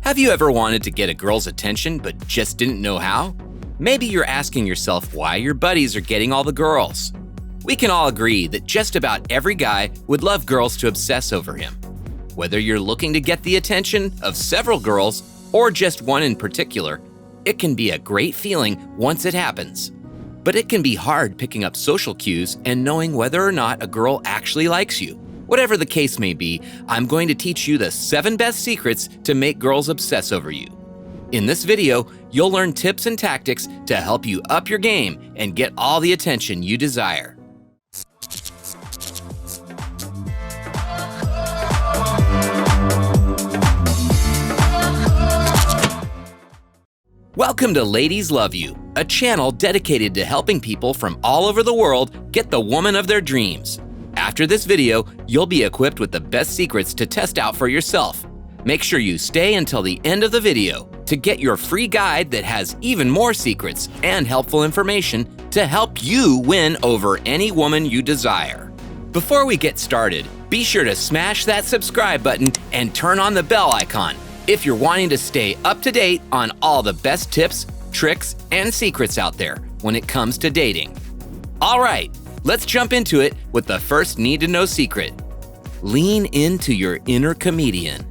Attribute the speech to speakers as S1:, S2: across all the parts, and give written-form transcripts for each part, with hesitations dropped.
S1: Have you ever wanted to get a girl's attention but just didn't know how? Maybe you're asking yourself why your buddies are getting all the girls. We can all agree that just about every guy would love girls to obsess over him. Whether you're looking to get the attention of several girls or just one in particular, it can be a great feeling once it happens. But it can be hard picking up social cues and knowing whether or not a girl actually likes you. Whatever the case may be, I'm going to teach you the 7 best secrets to make girls obsess over you. In this video, you'll learn tips and tactics to help you up your game and get all the attention you desire. Welcome to Ladies Love You, a channel dedicated to helping people from all over the world get the woman of their dreams. After this video, you'll be equipped with the best secrets to test out for yourself. Make sure you stay until the end of the video to get your free guide that has even more secrets and helpful information to help you win over any woman you desire. Before we get started, be sure to smash that subscribe button and turn on the bell icon if you're wanting to stay up to date on all the best tips, tricks, and secrets out there when it comes to dating. All right, let's jump into it with the first need-to-know secret. Lean into your inner comedian.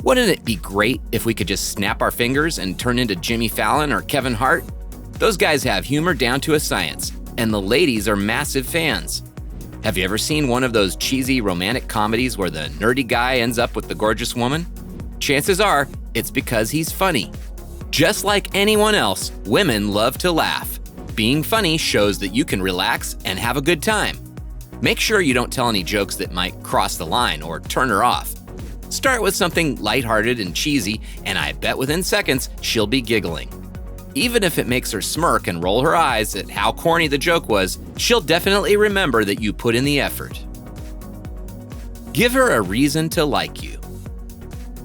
S1: Wouldn't it be great if we could just snap our fingers and turn into Jimmy Fallon or Kevin Hart? Those guys have humor down to a science, and the ladies are massive fans. Have you ever seen one of those cheesy romantic comedies where the nerdy guy ends up with the gorgeous woman? Chances are, it's because he's funny. Just like anyone else, women love to laugh. Being funny shows that you can relax and have a good time. Make sure you don't tell any jokes that might cross the line or turn her off. Start with something lighthearted and cheesy, and I bet within seconds she'll be giggling. Even if it makes her smirk and roll her eyes at how corny the joke was, she'll definitely remember that you put in the effort. Give her a reason to like you.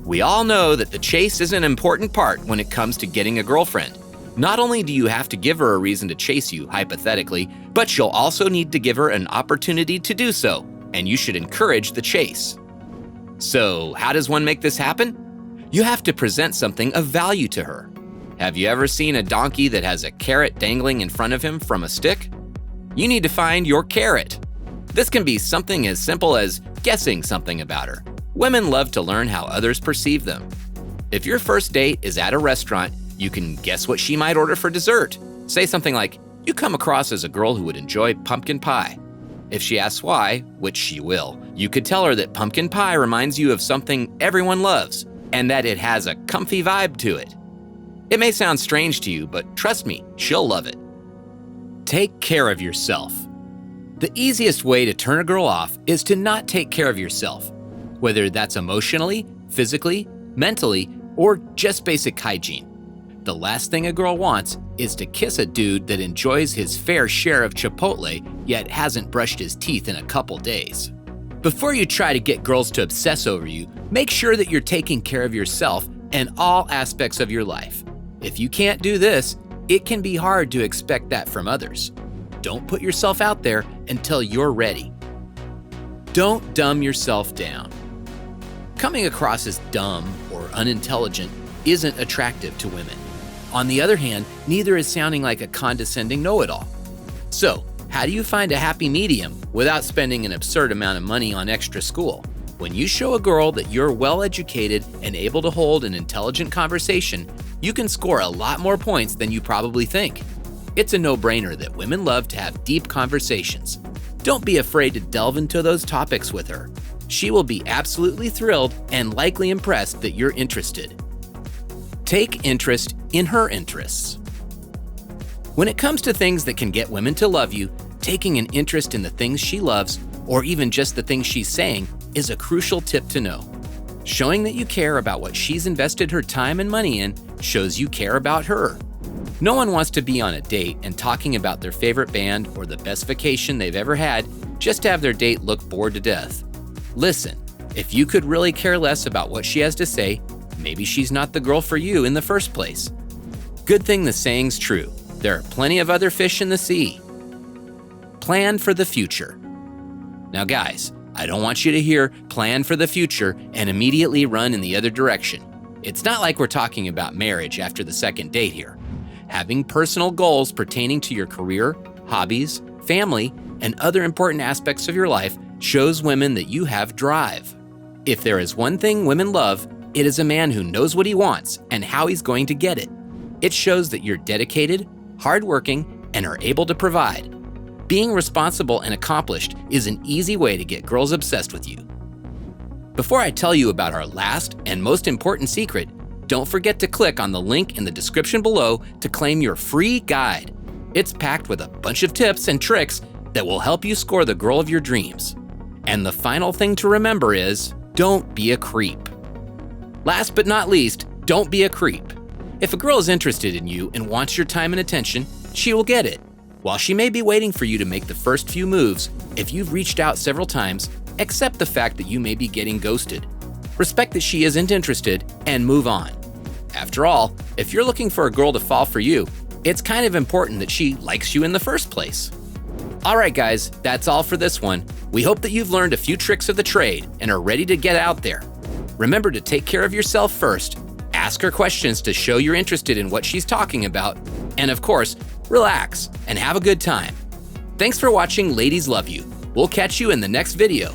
S1: We all know that the chase is an important part when it comes to getting a girlfriend. Not only do you have to give her a reason to chase you, hypothetically, but you'll also need to give her an opportunity to do so, and you should encourage the chase. So, how does one make this happen? You have to present something of value to her. Have you ever seen a donkey that has a carrot dangling in front of him from a stick? You need to find your carrot. This can be something as simple as guessing something about her. Women love to learn how others perceive them. If your first date is at a restaurant, you can guess what she might order for dessert. Say something like, "You come across as a girl who would enjoy pumpkin pie." If she asks why, which she will, you could tell her that pumpkin pie reminds you of something everyone loves, and that it has a comfy vibe to it. It may sound strange to you, but trust me, she'll love it. Take care of yourself. The easiest way to turn a girl off is to not take care of yourself, whether that's emotionally, physically, mentally, or just basic hygiene. The last thing a girl wants is to kiss a dude that enjoys his fair share of Chipotle yet hasn't brushed his teeth in a couple days. Before you try to get girls to obsess over you, make sure that you're taking care of yourself and all aspects of your life. If you can't do this, it can be hard to expect that from others. Don't put yourself out there until you're ready. Don't dumb yourself down. Coming across as dumb or unintelligent isn't attractive to women. On the other hand, neither is sounding like a condescending know-it-all. So, how do you find a happy medium without spending an absurd amount of money on extra school? When you show a girl that you're well-educated and able to hold an intelligent conversation, you can score a lot more points than you probably think. It's a no-brainer that women love to have deep conversations. Don't be afraid to delve into those topics with her. She will be absolutely thrilled and likely impressed that you're interested. Take interest in her interests. When it comes to things that can get women to love you, taking an interest in the things she loves, or even just the things she's saying, is a crucial tip to know. Showing that you care about what she's invested her time and money in shows you care about her. No one wants to be on a date and talking about their favorite band or the best vacation they've ever had just to have their date look bored to death. Listen, if you could really care less about what she has to say, maybe she's not the girl for you in the first place. Good thing the saying's true. There are plenty of other fish in the sea. Plan for the future. Now guys, I don't want you to hear plan for the future and immediately run in the other direction. It's not like we're talking about marriage after the second date here. Having personal goals pertaining to your career, hobbies, family, and other important aspects of your life shows women that you have drive. If there is one thing women love, it is a man who knows what he wants and how he's going to get it. It shows that you're dedicated, hardworking, and are able to provide. Being responsible and accomplished is an easy way to get girls obsessed with you. Before I tell you about our last and most important secret, don't forget to click on the link in the description below to claim your free guide. It's packed with a bunch of tips and tricks that will help you score the girl of your dreams. And the final thing to remember is, don't be a creep. Last but not least, don't be a creep. If a girl is interested in you and wants your time and attention, she will get it. While she may be waiting for you to make the first few moves, if you've reached out several times, accept the fact that you may be getting ghosted. Respect that she isn't interested and move on. After all, if you're looking for a girl to fall for you, it's kind of important that she likes you in the first place. All right, guys, that's all for this one. We hope that you've learned a few tricks of the trade and are ready to get out there. Remember to take care of yourself first, ask her questions to show you're interested in what she's talking about, and of course, relax and have a good time. Thanks for watching Ladies Love You. We'll catch you in the next video.